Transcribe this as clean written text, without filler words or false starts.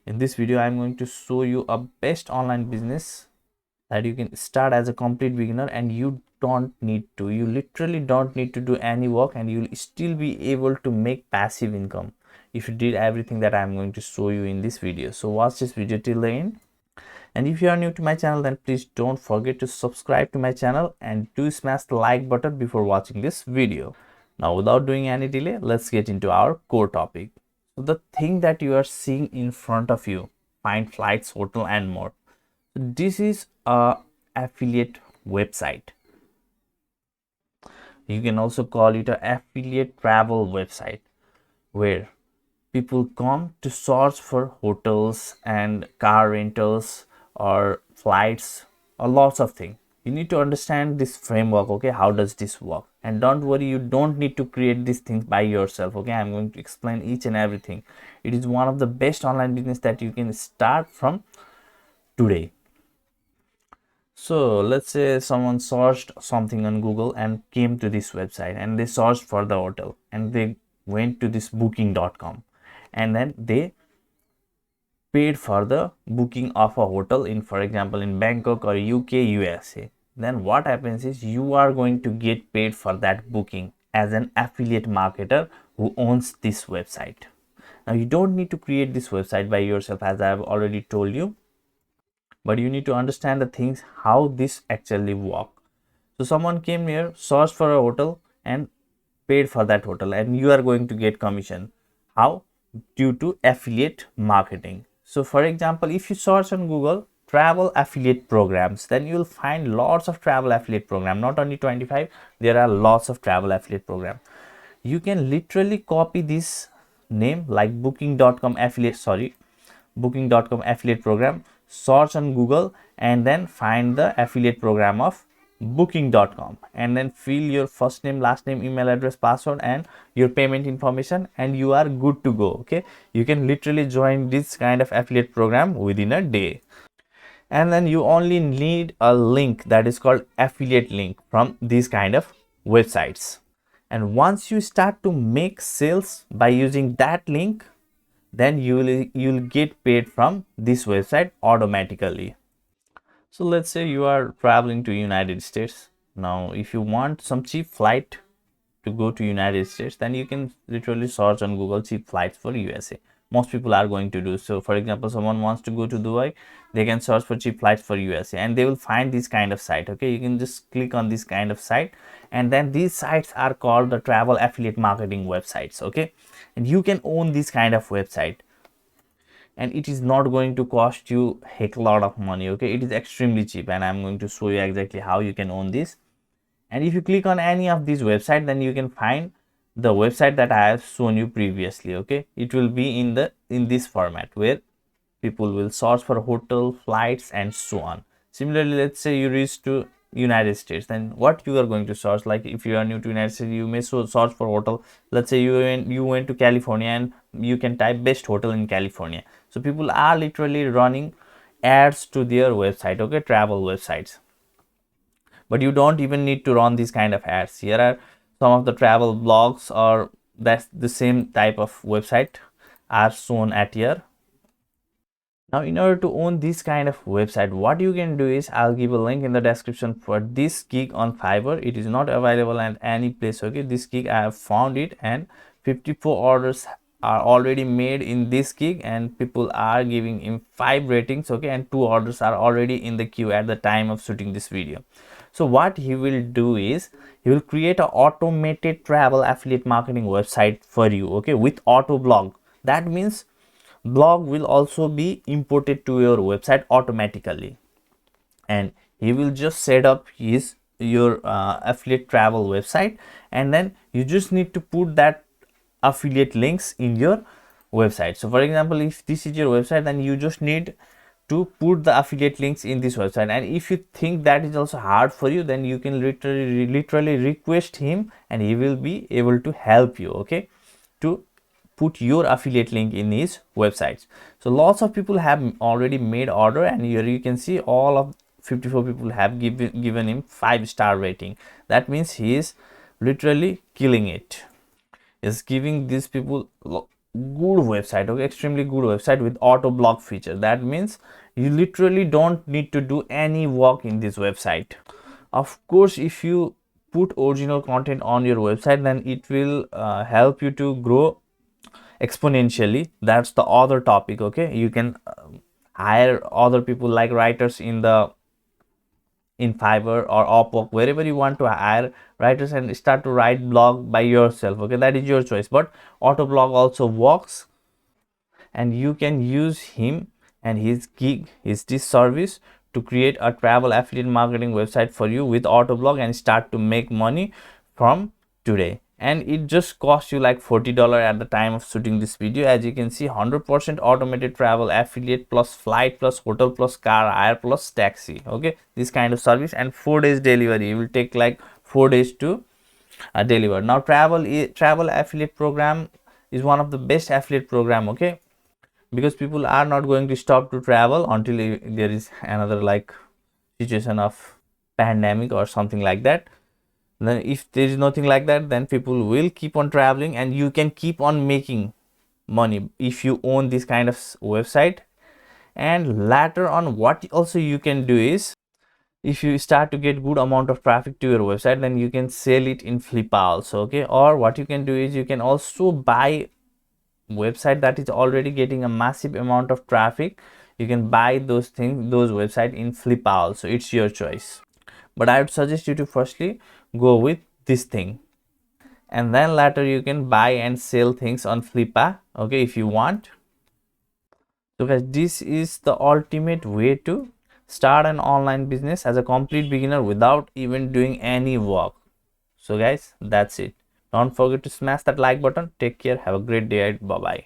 In this video, I'm going to show you a best online business that you can start as a complete beginner, and you literally don't need to do any work, and you'll still be able to make passive income if you did everything that I'm going to show you in this video. So watch this video till the end. And if you are new to my channel, then please don't forget to subscribe to my channel and do smash the like button before watching this video. Now, without doing any delay, let's get into our core topic. So the thing that you are seeing in front of you, find flights, hotel and more. This is a affiliate website. You can also call it an affiliate travel website, where people come to search for hotels and car rentals or flights or lots of things. You need to understand this framework. Okay, how does this work? And don't worry, you don't need to create these things by yourself. Okay, I'm going to explain each and everything. It is one of the best online business that you can start from today. So let's say someone searched something on Google and came to this website, and they searched for the hotel, and they went to this booking.com, and then they paid for the booking of a hotel in, for example, in Bangkok or UK, USA. Then what happens is you are going to get paid for that booking as an affiliate marketer who owns this website. Now, you don't need to create this website by yourself, as I have already told you, but you need to understand the things how this actually work. So someone came here, searched for a hotel and paid for that hotel, and you are going to get commission. How? Due to affiliate marketing. So for example, if you search on Google travel affiliate programs, then you will find lots of travel affiliate program. Not only 25, there are lots of travel affiliate program. You can literally copy this name like booking.com affiliate program, search on Google, and then find the affiliate program of booking.com, and then fill your first name, last name, email address, password and your payment information, and you are good to go. Okay, you can literally join this kind of affiliate program within a day. And then you only need a link that is called affiliate link from these kind of websites, and once you start to make sales by using that link, then you'll get paid from this website automatically. So let's say you are traveling to United States. Now, if you want some cheap flight to go to United States, then you can literally search on Google cheap flights for USA. Most people are going to do so. For example, someone wants to go to Dubai, they can search for cheap flights for USA, and they will find this kind of site. Okay, you can just click on this kind of site, and then these sites are called the travel affiliate marketing websites. Okay, and you can own this kind of website, and it is not going to cost you heck lot of money. Okay, it is extremely cheap, and I'm going to show you exactly how you can own this. And if you click on any of these websites, then you can find the website that I have shown you previously. Okay, it will be in this format where people will search for hotel, flights and so on. Similarly, let's say you reach to United States, then what you are going to search, like if you are new to United States, you may search for hotel. Let's say you went to California, and you can type best hotel in California. So people are literally running ads to their website. Okay, travel websites, but you don't even need to run these kind of ads. Here are some of the travel blogs, or that's the same type of website are shown at here. Now, in order to own this kind of website, what you can do is, I'll give a link in the description for this gig on Fiverr. It is not available at any place. Okay, this gig I have found it, and 54 orders are already made in this gig, and people are giving him 5 ratings. Okay, and 2 orders are already in the queue at the time of shooting this video. So what he will do is, he will create an automated travel affiliate marketing website for you. Okay, with auto blog. That means blog will also be imported to your website automatically, and he will just set up your affiliate travel website, and then you just need to put that affiliate links in your website. So for example, if this is your website, then you just need to put the affiliate links in this website. And if you think that is also hard for you, then you can literally request him, and he will be able to help you. Okay, to put your affiliate link in his websites. So lots of people have already made order, and here you can see all of 54 people have given him 5-star rating. That means he is literally killing it. Is giving these people good website, okay, extremely good website with auto block feature. That means you literally don't need to do any work in this website. Of course, if you put original content on your website, then it will help you to grow exponentially. That's the other topic. Okay, you can hire other people like writers in Fiverr or Upwork, wherever you want to hire writers and start to write blog by yourself. Okay, that is your choice. But auto blog also works, and you can use him and his gig, his this service, to create a travel affiliate marketing website for you with autoblog and start to make money from today. And it just costs you like $40 at the time of shooting this video. As you can see, 100% automated travel affiliate plus flight plus hotel plus car hire plus taxi. Okay, this kind of service, and 4 days delivery. It will take like 4 days to deliver. Now travel affiliate program is one of the best affiliate program. Okay, because people are not going to stop to travel until there is another like situation of pandemic or something like that. Then if there is nothing like that, then people will keep on traveling, and you can keep on making money if you own this kind of website. And later on, what also you can do is, if you start to get good amount of traffic to your website, then you can sell it in Flippa also. Okay, or what you can do is, you can also buy website that is already getting a massive amount of traffic. You can buy those things, those website in Flippa also. It's your choice, but I would suggest you to firstly go with this thing, and then later you can buy and sell things on Flippa. Okay, if you want. So guys, this is the ultimate way to start an online business as a complete beginner without even doing any work. So guys, that's it. Don't forget to smash that like button. Take care, have a great day. Bye bye.